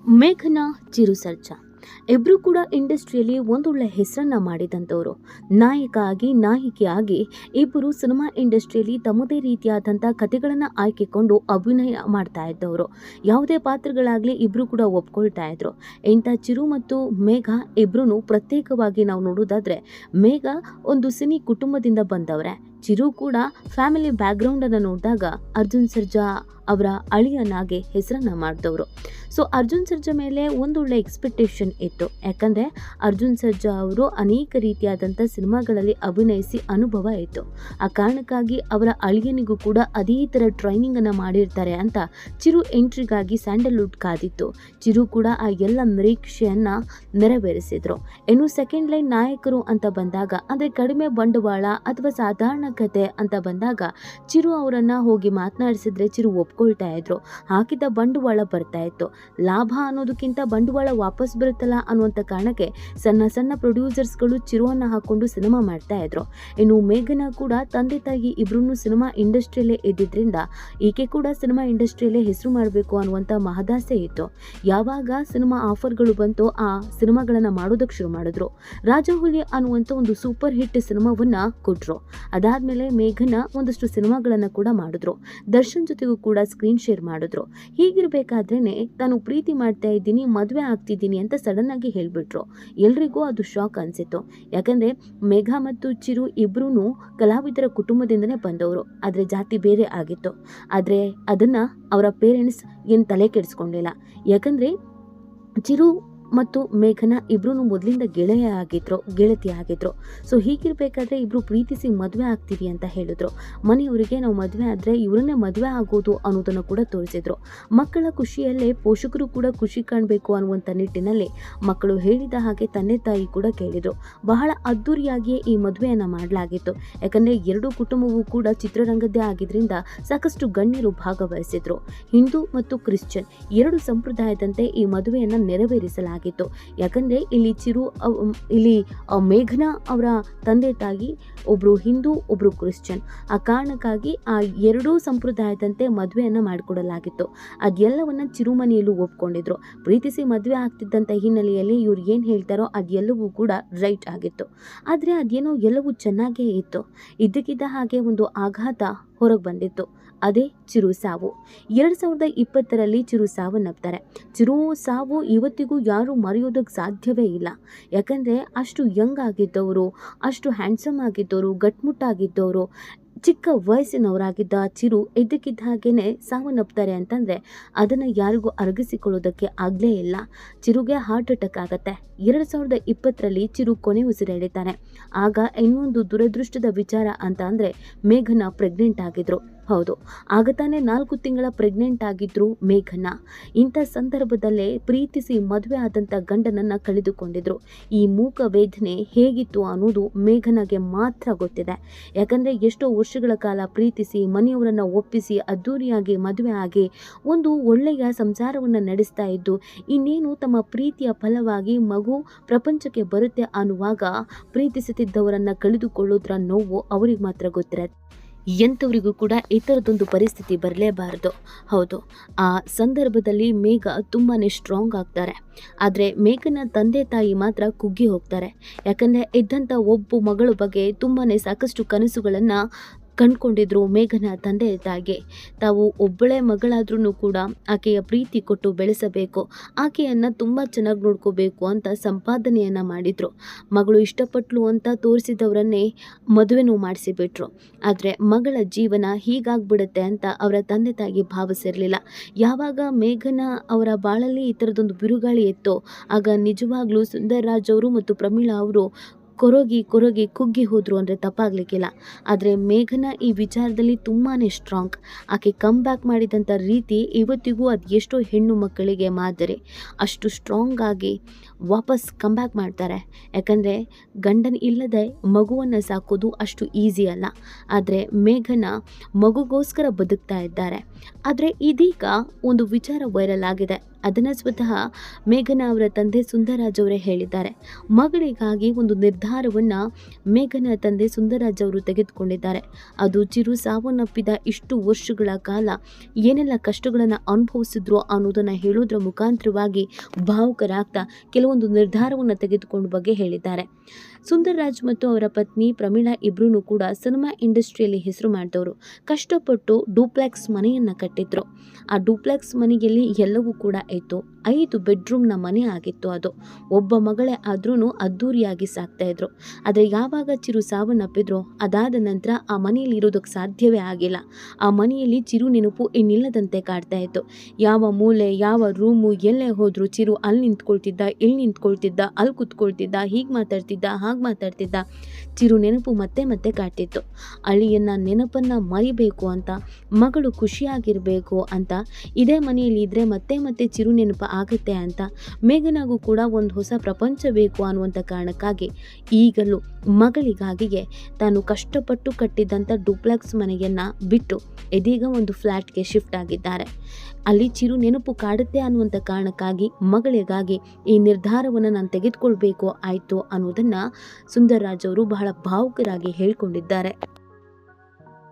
ಮೇಘನಾ, ಚಿರು ಸರ್ಜಾ ಇಬ್ಬರು ಕೂಡ ಇಂಡಸ್ಟ್ರಿಯಲ್ಲಿ ಒಂದೊಳ್ಳೆ ಹೆಸರನ್ನ ಮಾಡಿದಂಥವ್ರು. ನಾಯಕ ಆಗಿ ನಾಯಕಿಯಾಗಿ ಇಬ್ಬರು ಸಿನಿಮಾ ಇಂಡಸ್ಟ್ರಿಯಲ್ಲಿ ತಮ್ಮದೇ ರೀತಿಯಾದಂಥ ಕಥೆಗಳನ್ನು ಆಯ್ಕೆಕೊಂಡು ಅಭಿನಯ ಮಾಡ್ತಾ ಇದ್ದವರು. ಯಾವುದೇ ಪಾತ್ರಗಳಾಗಲಿ ಇಬ್ಬರು ಕೂಡ ಒಪ್ಕೊಳ್ತಾ ಇದ್ರು. ಇಂಥ ಚಿರು ಮತ್ತು ಮೇಘ ಇಬ್ಬರೂ ಪ್ರತ್ಯೇಕವಾಗಿ ನಾವು ನೋಡೋದಾದ್ರೆ, ಮೇಘ ಒಂದು ಸಿನಿ ಕುಟುಂಬದಿಂದ ಬಂದವರೇ. ಚಿರು ಕೂಡ ಫ್ಯಾಮಿಲಿ ಬ್ಯಾಕ್ಗ್ರೌಂಡನ್ನು ನೋಡಿದಾಗ ಅರ್ಜುನ್ ಸರ್ಜಾ ಅವರ ಅಳಿಯನಾಗಿ ಹೆಸರನ್ನ ಮಾಡಿದವರು. ಸೊ ಅರ್ಜುನ್ ಸರ್ಜಾ ಮೇಲೆ ಒಂದೊಳ್ಳೆ ಎಕ್ಸ್ಪೆಕ್ಟೇಷನ್ ಇತ್ತು. ಯಾಕಂದರೆ ಅರ್ಜುನ್ ಸರ್ಜಾ ಅವರು ಅನೇಕ ರೀತಿಯಾದಂಥ ಸಿನಿಮಾಗಳಲ್ಲಿ ಅಭಿನಯಿಸಿ ಅನುಭವ ಇತ್ತು. ಆ ಕಾರಣಕ್ಕಾಗಿ ಅವರ ಅಳಿಯನಿಗೂ ಕೂಡ ಅದೇ ಥರ ಟ್ರೈನಿಂಗನ್ನು ಮಾಡಿರ್ತಾರೆ ಅಂತ ಚಿರು ಎಂಟ್ರಿಗಾಗಿ ಸ್ಯಾಂಡಲ್ವುಡ್ ಕಾದಿತ್ತು. ಚಿರು ಕೂಡ ಆ ಎಲ್ಲ ನಿರೀಕ್ಷೆಯನ್ನು ನೆರವೇರಿಸಿದ್ರು. ಇನ್ನು ಸೆಕೆಂಡ್ ಲೈನ್ ನಾಯಕರು ಅಂತ ಬಂದಾಗ, ಅಂದರೆ ಕಡಿಮೆ ಬಂಡವಾಳ ಅಥವಾ ಸಾಧಾರಣ ಕತೆ ಅಂತ ಬಂದಾಗ, ಚಿರು ಅವರನ್ನು ಹೋಗಿ ಮಾತನಾಡಿಸಿದ್ರೆ ಚಿರು ಒಪ್ಕೊಳ್ತಾ ಇದ್ರು. ಹಾಕಿದ ಬಂಡವಾಳ ಬರ್ತಾ ಇತ್ತು. ಲಾಭ ಅನ್ನೋದಕ್ಕಿಂತ ಬಂಡವಾಳ ವಾಪಸ್ ಬರುತ್ತಲ್ಲ ಅನ್ನುವಂಥ ಕಾರಣಕ್ಕೆ ಸಣ್ಣ ಸಣ್ಣ ಪ್ರೊಡ್ಯೂಸರ್ಸ್ಗಳು ಚಿರುವನ್ನು ಹಾಕೊಂಡು ಸಿನಿಮಾ ಮಾಡ್ತಾ ಇದ್ರು. ಇನ್ನು ಮೇಘನಾ ಕೂಡ ತಂದೆ ತಾಯಿ ಇಬ್ರು ಸಿನಿಮಾ ಇಂಡಸ್ಟ್ರಿಯಲ್ಲೇ ಇದ್ದಿದ್ರಿಂದ ಈಕೆ ಕೂಡ ಸಿನಿಮಾ ಇಂಡಸ್ಟ್ರಿಯಲ್ಲೇ ಹೆಸರು ಮಾಡಬೇಕು ಅನ್ನುವಂಥ ಮಹದಾಸೆ ಇತ್ತು. ಯಾವಾಗ ಸಿನಿಮಾ ಆಫರ್ಗಳು ಬಂತೋ ಆ ಸಿನಿಮಾಗಳನ್ನು ಮಾಡೋದಕ್ಕೆ ಶುರು ಮಾಡಿದ್ರು. ರಾಜಹುಲಿ ಅನ್ನುವಂಥ ಒಂದು ಸೂಪರ್ ಹಿಟ್ ಸಿನಿಮಾವನ್ನ ಕೊಟ್ರು. ಅದಾದ್ಮೇಲೆ ಮೇಘನಾ ಒಂದಷ್ಟು ಸಿನಿಮಾಗಳನ್ನು ಕೂಡ ಮಾಡಿದ್ರು. ದರ್ಶನ್ ಜೊತೆಗೂ ಕೂಡ ಸ್ಕ್ರೀನ್ ಶೇರ್ ಮಾಡಿದ್ರು. ಹೀಗಿರ್ಬೇಕಾದ್ರೇನೆ ತಾನು ಪ್ರೀತಿ ಮಾಡ್ತಾ ಇದ್ದೀನಿ, ಮದುವೆ ಆಗ್ತಿದ್ದೀನಿ ಅಂತ ಸಡನ್ ಆಗಿ ಹೇಳ್ಬಿಟ್ರು. ಎಲ್ರಿಗೂ ಅದು ಶಾಕ್ ಅನ್ಸಿತ್ತು. ಯಾಕಂದ್ರೆ ಮೇಘ ಮತ್ತು ಚಿರು ಇಬ್ರು ಕಲಾವಿದರ ಕುಟುಂಬದಿಂದನೇ ಬಂದವರು. ಆದ್ರೆ ಜಾತಿ ಬೇರೆ ಆಗಿತ್ತು. ಆದ್ರೆ ಅದನ್ನ ಅವರ ಪೇರೆಂಟ್ಸ್ ಏನ್ ತಲೆ ಕೆಡಿಸ್ಕೊಂಡಿಲ್ಲ. ಯಾಕಂದ್ರೆ ಚಿರು ಮತ್ತು ಮೇಘನಾ ಇಬ್ರು ಮೊದಲಿಂದ ಗೆಳತಿ ಆಗಿದ್ರು. ಸೊ ಹೀಗಿರ್ಬೇಕಾದ್ರೆ ಇಬ್ರು ಪ್ರೀತಿಸಿ ಮದುವೆ ಆಗ್ತೀವಿ ಅಂತ ಹೇಳಿದ್ರು. ಮನೆಯವರಿಗೆ ನಾವು ಮದುವೆ ಆದ್ರೆ ಇವರನ್ನೇ ಮದುವೆ ಆಗೋದು ಅನ್ನೋದನ್ನು ಕೂಡ ತೋರಿಸಿದ್ರು. ಮಕ್ಕಳ ಖುಷಿಯಲ್ಲೇ ಪೋಷಕರು ಕೂಡ ಖುಷಿ ಕಾಣಬೇಕು ಅನ್ನುವಂಥ ನಿಟ್ಟಿನಲ್ಲಿ ಮಕ್ಕಳು ಹೇಳಿದ ಹಾಗೆ ತಂದೆ ತಾಯಿ ಕೂಡ ಕೇಳಿದ್ರು. ಬಹಳ ಅದ್ದೂರಿಯಾಗಿಯೇ ಈ ಮದುವೆಯನ್ನ ಮಾಡಲಾಗಿತ್ತು. ಯಾಕಂದ್ರೆ ಎರಡೂ ಕುಟುಂಬವೂ ಕೂಡ ಚಿತ್ರರಂಗದ್ದೇ ಆಗಿದ್ರಿಂದ ಸಾಕಷ್ಟು ಗಣ್ಯರು ಭಾಗವಹಿಸಿದ್ರು. ಹಿಂದೂ ಮತ್ತು ಕ್ರಿಶ್ಚಿಯನ್ ಎರಡು ಸಂಪ್ರದಾಯದಂತೆ ಈ ಮದುವೆಯನ್ನ ನೆರವೇರಿಸಲಾಗಿತ್ತು. ಯಾಕಂದ್ರೆ ಇಲ್ಲಿ ಮೇಘನಾ ಅವರ ತಂದೆ ತಾಯಿ ಒಬ್ರು ಹಿಂದೂ, ಒಬ್ರು ಕ್ರಿಶ್ಚಿಯನ್. ಆ ಕಾರಣಕ್ಕಾಗಿ ಆ ಎರಡೂ ಸಂಪ್ರದಾಯದಂತೆ ಮದುವೆಯನ್ನ ಮಾಡಿಕೊಡಲಾಗಿತ್ತು. ಅದೆಲ್ಲವನ್ನ ಚಿರುಮನೆಯಲ್ಲೂ ಒಪ್ಕೊಂಡಿದ್ರು. ಪ್ರೀತಿಸಿ ಮದುವೆ ಆಗ್ತಿದ್ದಂಥ ಹಿನ್ನೆಲೆಯಲ್ಲಿ ಇವ್ರು ಏನ್ ಹೇಳ್ತಾರೋ ಅದೆಲ್ಲವೂ ಕೂಡ ರೈಟ್ ಆಗಿತ್ತು. ಆದ್ರೆ ಅದೇನೋ ಎಲ್ಲವೂ ಚೆನ್ನಾಗೇ ಇತ್ತು. ಇದ್ದಕ್ಕಿದ್ದ ಹಾಗೆ ಒಂದು ಆಘಾತ ಹೊರಗೆ ಬಂದಿತ್ತು. ಅದೇ ಚಿರು ಸಾವು. 2020ರಲ್ಲಿ ಚಿರು ಸಾವನ್ನಪ್ತಾರೆ. ಚಿರು ಸಾವು ಇವತ್ತಿಗೂ ಯಾರು ಮರೆಯೋದಕ್ಕೆ ಸಾಧ್ಯವೇ ಇಲ್ಲ. ಯಾಕಂದರೆ ಅಷ್ಟು ಯಂಗ್ ಆಗಿದ್ದವರು, ಅಷ್ಟು ಹ್ಯಾಂಡ್ಸಮ್ ಆಗಿದ್ದವರು, ಗಟ್ಮುಟ್ಟಾಗಿದ್ದವರು, ಚಿಕ್ಕ ವಯಸ್ಸಿನವರಾಗಿದ್ದ ಚಿರು ಇದ್ದಕ್ಕಿದ್ದ ಹಾಗೇನೆ ಸಾವನ್ನಪ್ತಾರೆ ಅಂತಂದರೆ ಅದನ್ನು ಯಾರಿಗೂ ಅರಗಿಸಿಕೊಳ್ಳೋದಕ್ಕೆ ಆಗಲೇ ಇಲ್ಲ. ಚಿರುಗೆ ಹಾರ್ಟ್ ಅಟ್ಯಾಕ್ ಆಗುತ್ತೆ. 2020ರಲ್ಲಿ ಚಿರು ಕೊನೆ ಉಸಿರೆಳಿತಾನೆ. ಆಗ ಇನ್ನೊಂದು ದುರದೃಷ್ಟದ ವಿಚಾರ ಅಂತ ಅಂದರೆ ಮೇಘನಾ ಪ್ರೆಗ್ನೆಂಟ್ ಆಗಿದ್ರು. ಹೌದು, ಆಗ ತಾನೇ 4 ತಿಂಗಳ ಪ್ರೆಗ್ನೆಂಟ್ ಆಗಿದ್ರು ಮೇಘನಾ. ಇಂಥ ಸಂದರ್ಭದಲ್ಲೇ ಪ್ರೀತಿಸಿ ಮದುವೆ ಆದಂಥ ಗಂಡನನ್ನು ಕಳೆದುಕೊಂಡಿದ್ರು. ಈ ಮೂಕ ವೇದನೆ ಹೇಗಿತ್ತು ಅನ್ನೋದು ಮೇಘನಾಗೆ ಮಾತ್ರ ಗೊತ್ತಿದೆ. ಯಾಕಂದರೆ ಎಷ್ಟೋ ವರ್ಷಗಳ ಕಾಲ ಪ್ರೀತಿಸಿ ಮನೆಯವರನ್ನು ಒಪ್ಪಿಸಿ ಅದ್ದೂರಿಯಾಗಿ ಮದುವೆ ಆಗಿ ಒಂದು ಒಳ್ಳೆಯ ಸಂಸಾರವನ್ನು ನಡೆಸ್ತಾ ಇದ್ದು ಇನ್ನೇನು ತಮ್ಮ ಪ್ರೀತಿಯ ಫಲವಾಗಿ ಮಗು ಪ್ರಪಂಚಕ್ಕೆ ಬರುತ್ತೆ ಅನ್ನುವಾಗ ಪ್ರೀತಿಸುತ್ತಿದ್ದವರನ್ನು ಕಳೆದುಕೊಳ್ಳೋದ್ರ ನೋವು ಅವರಿಗೆ ಮಾತ್ರ ಗೊತ್ತಿರತ್ತೆ. ಎಂಥವರಿಗೂ ಕೂಡ ಈ ಥರದೊಂದು ಪರಿಸ್ಥಿತಿ ಬರಲೇಬಾರದು. ಹೌದು, ಆ ಸಂದರ್ಭದಲ್ಲಿ ಮೇಘ ತುಂಬಾ ಸ್ಟ್ರಾಂಗ್ ಆಗ್ತಾರೆ. ಆದರೆ ಮೇಘನ ತಂದೆ ತಾಯಿ ಮಾತ್ರ ಕುಗ್ಗಿ ಹೋಗ್ತಾರೆ. ಯಾಕಂದರೆ ಇದ್ದಂಥ ಒಬ್ಬ ಮಗಳ ಬಗ್ಗೆ ತುಂಬಾ ಸಾಕಷ್ಟು ಕನಸುಗಳನ್ನು ಕಂಡುಕೊಂಡಿದ್ರು ಮೇಘನ ತಂದೆ ತಾಯಿಗೆ. ತಾವು ಒಬ್ಬಳೇ ಮಗಳಾದ್ರೂ ಕೂಡ ಆಕೆಯ ಪ್ರೀತಿ ಕೊಟ್ಟು ಬೆಳೆಸಬೇಕು, ಆಕೆಯನ್ನು ತುಂಬ ಚೆನ್ನಾಗಿ ನೋಡ್ಕೋಬೇಕು ಅಂತ ಸಂಪಾದನೆಯನ್ನು ಮಾಡಿದರು. ಮಗಳು ಇಷ್ಟಪಟ್ಲು ಅಂತ ತೋರಿಸಿದವರನ್ನೇ ಮದುವೆನೂ ಮಾಡಿಸಿಬಿಟ್ರು. ಆದರೆ ಮಗಳ ಜೀವನ ಹೀಗಾಗ್ಬಿಡುತ್ತೆ ಅಂತ ಅವರ ತಂದೆ ತಾಯಿಗೆ ಭಾವಿಸಿರಲಿಲ್ಲ. ಯಾವಾಗ ಮೇಘನ ಅವರ ಬಾಳಲ್ಲಿ ಈ ಥರದೊಂದು ಬಿರುಗಾಳಿ ಇತ್ತೋ ಆಗ ನಿಜವಾಗ್ಲೂ ಸುಂದರ್ರಾಜ್ ಅವರು ಮತ್ತು ಪ್ರಮೀಳಾ ಅವರು ಕೊರಗಿ ಕುಗ್ಗಿ ಹೋದರು ಅಂದರೆ ತಪ್ಪಾಗಲಿಕ್ಕಿಲ್ಲ. ಆದರೆ ಮೇಘನಾ ಈ ವಿಚಾರದಲ್ಲಿ ತುಂಬಾ ಸ್ಟ್ರಾಂಗ್. ಆಕೆ ಕಮ್ ಬ್ಯಾಕ್ ಮಾಡಿದಂಥ ರೀತಿ ಇವತ್ತಿಗೂ ಅದು ಎಷ್ಟೋ ಹೆಣ್ಣು ಮಕ್ಕಳಿಗೆ ಮಾದರಿ. ಅಷ್ಟು ಸ್ಟ್ರಾಂಗ್ ಆಗಿ ವಾಪಸ್ ಕಮ್ ಬ್ಯಾಕ್ ಮಾಡ್ತಾರೆ. ಯಾಕಂದರೆ ಗಂಡನ ಇಲ್ಲದೆ ಮಗುವನ್ನು ಸಾಕೋದು ಅಷ್ಟು ಈಸಿ ಅಲ್ಲ. ಆದರೆ ಮೇಘನಾ ಮಗುಗೋಸ್ಕರ ಬದುಕ್ತಾ ಇದ್ದಾರೆ. ಆದರೆ ಇದೀಗ ಒಂದು ವಿಚಾರ ವೈರಲ್ ಆಗಿದೆ. ಅದನ್ನು ಸ್ವತಃ ಮೇಘನಾ ಅವರ ತಂದೆ ಸುಂದರರಾಜ್ ಅವರೇ ಹೇಳಿದ್ದಾರೆ. ಮಗಳಿಗಾಗಿ ಒಂದು ನಿರ್ಧಾರವನ್ನು ಮೇಘನಾ ತಂದೆ ಸುಂದರರಾಜ್ ಅವರು ತೆಗೆದುಕೊಂಡಿದ್ದಾರೆ. ಅದು ಚಿರು ಸಾವನ್ನಪ್ಪಿದ ಇಷ್ಟು ವರ್ಷಗಳ ಕಾಲ ಏನೆಲ್ಲ ಕಷ್ಟಗಳನ್ನು ಅನುಭವಿಸಿದ್ರು ಅನ್ನೋದನ್ನು ಹೇಳೋದ್ರ ಮುಖಾಂತರವಾಗಿ ಭಾವುಕರಾಗ್ತಾ ಕೆಲವೊಂದು ನಿರ್ಧಾರವನ್ನು ತೆಗೆದುಕೊಂಡ ಬಗ್ಗೆ ಹೇಳಿದ್ದಾರೆ. ಸುಂದರರಾಜ್ ಮತ್ತು ಅವರ ಪತ್ನಿ ಪ್ರಮೀಳಾ ಇಬ್ಬರೂ ಕೂಡ ಸಿನಿಮಾ ಇಂಡಸ್ಟ್ರಿಯಲ್ಲಿ ಹೆಸರು ಮಾಡಿದವರು. ಕಷ್ಟಪಟ್ಟು ಡೂಪ್ಲೆಕ್ಸ್ ಮನೆಯನ್ನು ಕಟ್ಟಿದ್ರು. ಆ ಡೂಪ್ಲೆಕ್ಸ್ ಮನೆಯಲ್ಲಿ ಎಲ್ಲವೂ ಕೂಡ ಇತ್ತು. 5 ಬೆಡ್ರೂಮ್ನ ಮನೆ ಆಗಿತ್ತು. ಅದು ಒಬ್ಬ ಮಗಳೇ ಆದ್ರೂ ಅದ್ದೂರಿಯಾಗಿ ಸಾಕ್ತಾ ಇದ್ರು. ಆದರೆ ಯಾವಾಗ ಚಿರು ಸಾವನ್ನಪ್ಪಿದ್ರು ಅದಾದ ನಂತರ ಆ ಮನೆಯಲ್ಲಿ ಇರೋದಕ್ಕೆ ಸಾಧ್ಯವೇ ಆಗಿಲ್ಲ. ಆ ಮನೆಯಲ್ಲಿ ಚಿರು ನೆನಪು ಇನ್ನಿಲ್ಲದಂತೆ ಕಾಡ್ತಾ ಇತ್ತು. ಯಾವ ಮೂಲೆ ಯಾವ ರೂಮು ಎಲ್ಲೇ ಹೋದ್ರು ಚಿರು ಅಲ್ಲಿ ನಿಂತ್ಕೊಳ್ತಿದ್ದ, ಇಲ್ಲಿ ನಿಂತ್ಕೊಳ್ತಿದ್ದ, ಅಲ್ಲಿ ಕೂತ್ಕೊಳ್ತಿದ್ದ, ಹೀಗೆ ಮಾತಾಡ್ತಿದ್ದ, ಹಾಗೆ ಮಾತಾಡ್ತಿದ್ದ. ಚಿರು ನೆನಪು ಮತ್ತೆ ಮತ್ತೆ ಕಾಡ್ತಿತ್ತು. ಅಳಿಯನ್ನ ನೆನಪನ್ನ ಮರಿಬೇಕು ಅಂತ, ಮಗಳು ಖುಷಿಯಾಗಿರಬೇಕು ಅಂತ, ಇದೇ ಮನೆಯಲ್ಲಿ ಇದ್ರೆ ಮತ್ತೆ ಮತ್ತೆ ಚಿರು ನೆನಪು ಆಗುತ್ತೆ ಅಂತ, ಮೇಘನಾಗೂ ಕೂಡ ಒಂದು ಹೊಸ ಪ್ರಪಂಚ ಬೇಕು ಅನ್ನುವಂಥ ಕಾರಣಕ್ಕಾಗಿ ಈಗಲೂ ಮಗಳಿಗಾಗಿಯೇ ತಾನು ಕಷ್ಟಪಟ್ಟು ಕಟ್ಟಿದ್ದಂಥ ಡೂಪ್ಲೆಕ್ಸ್ ಮನೆಯನ್ನು ಬಿಟ್ಟು ಇದೀಗ ಒಂದು ಫ್ಲ್ಯಾಟ್ಗೆ ಶಿಫ್ಟ್ ಆಗಿದ್ದಾರೆ. ಅಲ್ಲಿ ಚಿರು ನೆನಪು ಕಾಡುತ್ತೆ ಅನ್ನುವಂಥ ಕಾರಣಕ್ಕಾಗಿ ಮಗಳಿಗಾಗಿ ಈ ನಿರ್ಧಾರವನ್ನು ನಾನು ತೆಗೆದುಕೊಳ್ಬೇಕು ಆಯಿತು ಅನ್ನೋದನ್ನು ಸುಂದರರಾಜ್ ಅವರು ಬಹಳ ಭಾವುಕರಾಗಿ ಹೇಳ್ಕೊಂಡಿದ್ದಾರೆ.